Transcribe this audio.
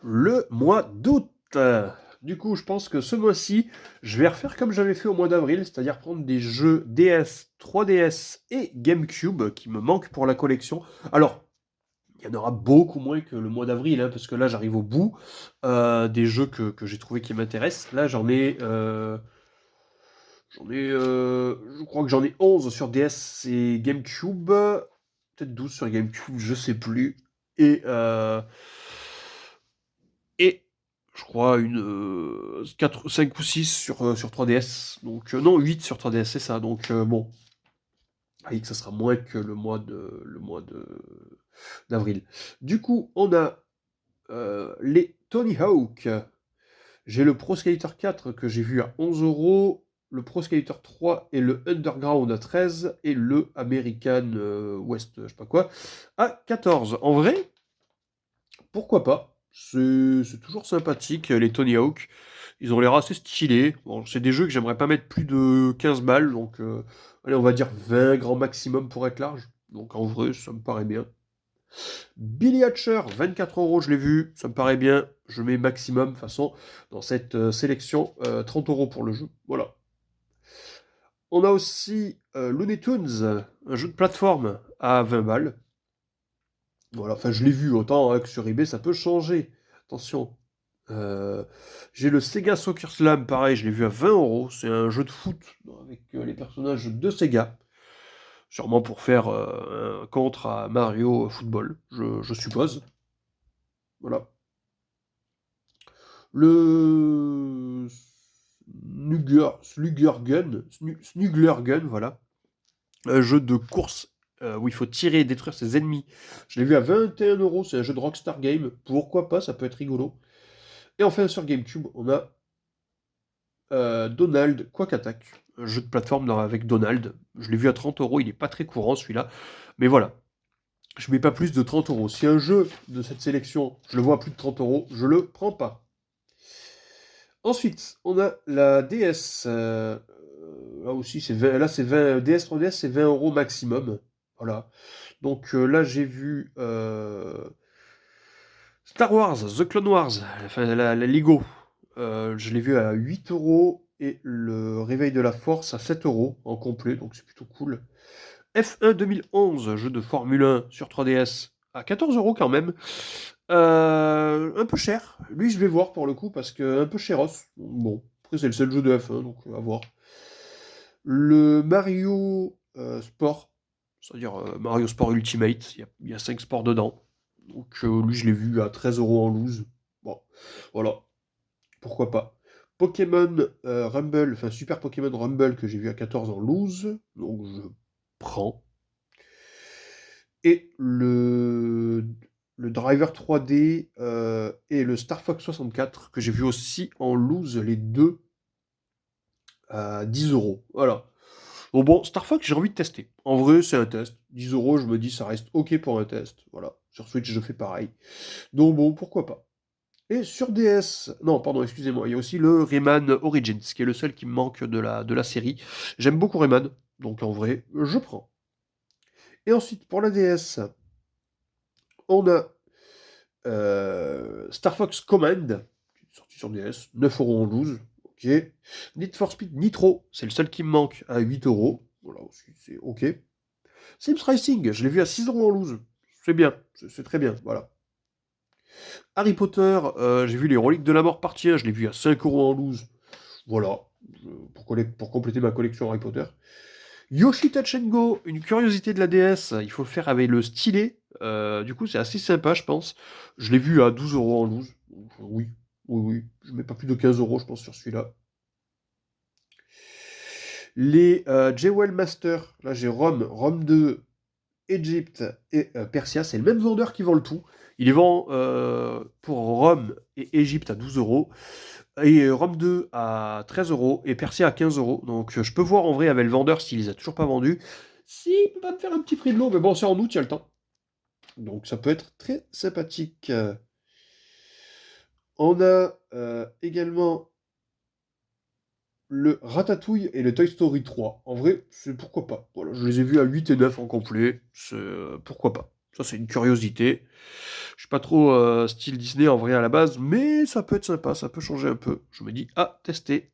le mois d'août. Du coup, je pense que ce mois-ci, je vais refaire comme j'avais fait au mois d'avril, c'est-à-dire prendre des jeux DS, 3DS et GameCube qui me manquent pour la collection. Alors, il y en aura beaucoup moins que le mois d'avril, hein, parce que là, j'arrive au bout des jeux que j'ai trouvé qui m'intéressent. Là, je crois que j'en ai 11 sur DS et GameCube, peut-être 12 sur GameCube, je sais plus. Et, euh, et je crois 4, 5 ou 6 sur 3DS. Donc, non, 8 sur 3DS, c'est ça. Donc, bon, que ça sera moins que le mois d'avril. Du coup, on a les Tony Hawk. J'ai le Pro Skater 4 que j'ai vu à 11 €, le Pro Skater 3 et le Underground à 13 et le American West, je sais pas quoi, à 14. En vrai, pourquoi pas? C'est toujours sympathique, les Tony Hawk. Ils ont l'air assez stylés. Bon, c'est des jeux que j'aimerais pas mettre plus de 15 balles, donc allez, on va dire 20 grand maximum pour être large. Donc en vrai, ça me paraît bien. Billy Hatcher, 24 €, je l'ai vu, ça me paraît bien. Je mets maximum, de toute façon, dans cette sélection, 30 € pour le jeu. Voilà. On a aussi Looney Tunes, un jeu de plateforme à 20 balles. Voilà, enfin je l'ai vu, autant que sur eBay ça peut changer. Attention. Euh, j'ai le Sega Soccer Slam, pareil, je l'ai vu à 20 €. C'est un jeu de foot avec les personnages de Sega. Sûrement pour faire un contre à Mario Football, je suppose. Voilà. Le Snugler Gun, voilà. Un jeu de course où il faut tirer et détruire ses ennemis. Je l'ai vu à 21 €, c'est un jeu de Rockstar Game. Pourquoi pas, ça peut être rigolo. Et enfin sur GameCube, on a Donald Quack Attack. Un jeu de plateforme avec Donald. Je l'ai vu à 30 €, il n'est pas très courant celui-là. Mais voilà, je mets pas plus de 30 €. Si un jeu de cette sélection, je le vois à plus de 30 €, je le prends pas. Ensuite, on a la DS. Là aussi, c'est 20, DS 3DS, c'est 20 € maximum. Voilà. Donc là, j'ai vu Star Wars, The Clone Wars, enfin la Lego. Je l'ai vu à 8 € et le Réveil de la Force à 7 € en complet, donc c'est plutôt cool. F1 2011, jeu de Formule 1 sur 3DS, à 14 € quand même. Un peu cher. Lui, je vais voir pour le coup, parce que un peu chéros. Bon, après, c'est le seul jeu de F1, donc à voir. Le Mario Sport, c'est-à-dire Mario Sport Ultimate, il y a 5 sports dedans. Donc lui, je l'ai vu à 13 € en loose. Bon, voilà, pourquoi pas. Pokémon Rumble, enfin Super Pokémon Rumble que j'ai vu à 14 en loose, donc je prends. Et le Driver 3D et le Star Fox 64 que j'ai vu aussi en loose, les deux à 10 €. Voilà. Bon, Star Fox, j'ai envie de tester. En vrai, c'est un test. 10 €, je me dis, ça reste OK pour un test. Voilà. Sur Switch, je fais pareil. Donc bon, pourquoi pas. Et sur DS, non, pardon, excusez-moi, il y a aussi le Rayman Origins, qui est le seul qui me manque de la série. J'aime beaucoup Rayman, donc en vrai, je prends. Et ensuite, pour la DS, on a Star Fox Command, sorti sur DS, 9 € en 12. OK. Need for Speed Nitro, c'est le seul qui me manque, à 8 €. Voilà, aussi, c'est OK. Sims Racing, je l'ai vu à 6 € en loose. C'est bien, c'est très bien, voilà. Harry Potter, j'ai vu les Reliques de la Mort partie 1, je l'ai vu à 5 € en loose. Voilà, pour compléter ma collection Harry Potter. Yoshi Touch and Go, une curiosité de la DS, il faut le faire avec le stylet. Du coup, c'est assez sympa, je pense. Je l'ai vu à 12 € en loose. Donc, oui, oui, oui. Je mets pas plus de 15 € je pense, sur celui-là. Les Jewel Master, là j'ai Rome 2, Egypte et Persia, c'est le même vendeur qui vend le tout. Il les vend pour Rome et Égypte à 12 € et Rome 2 à 13 € et Persia à 15 €. Donc je peux voir en vrai avec le vendeur s'il les a toujours pas vendus. S'il peut pas me faire un petit prix de l'eau, mais bon, c'est en août, il y a le temps. Donc ça peut être très sympathique. On a également le Ratatouille et le Toy Story 3. En vrai, c'est pourquoi pas. Voilà, je les ai vus à 8 et 9 en complet. C'est pourquoi pas. Ça, c'est une curiosité. Je suis pas trop, style Disney en vrai à la base, mais ça peut être sympa, ça peut changer un peu. Je me dis: «Ah, tester».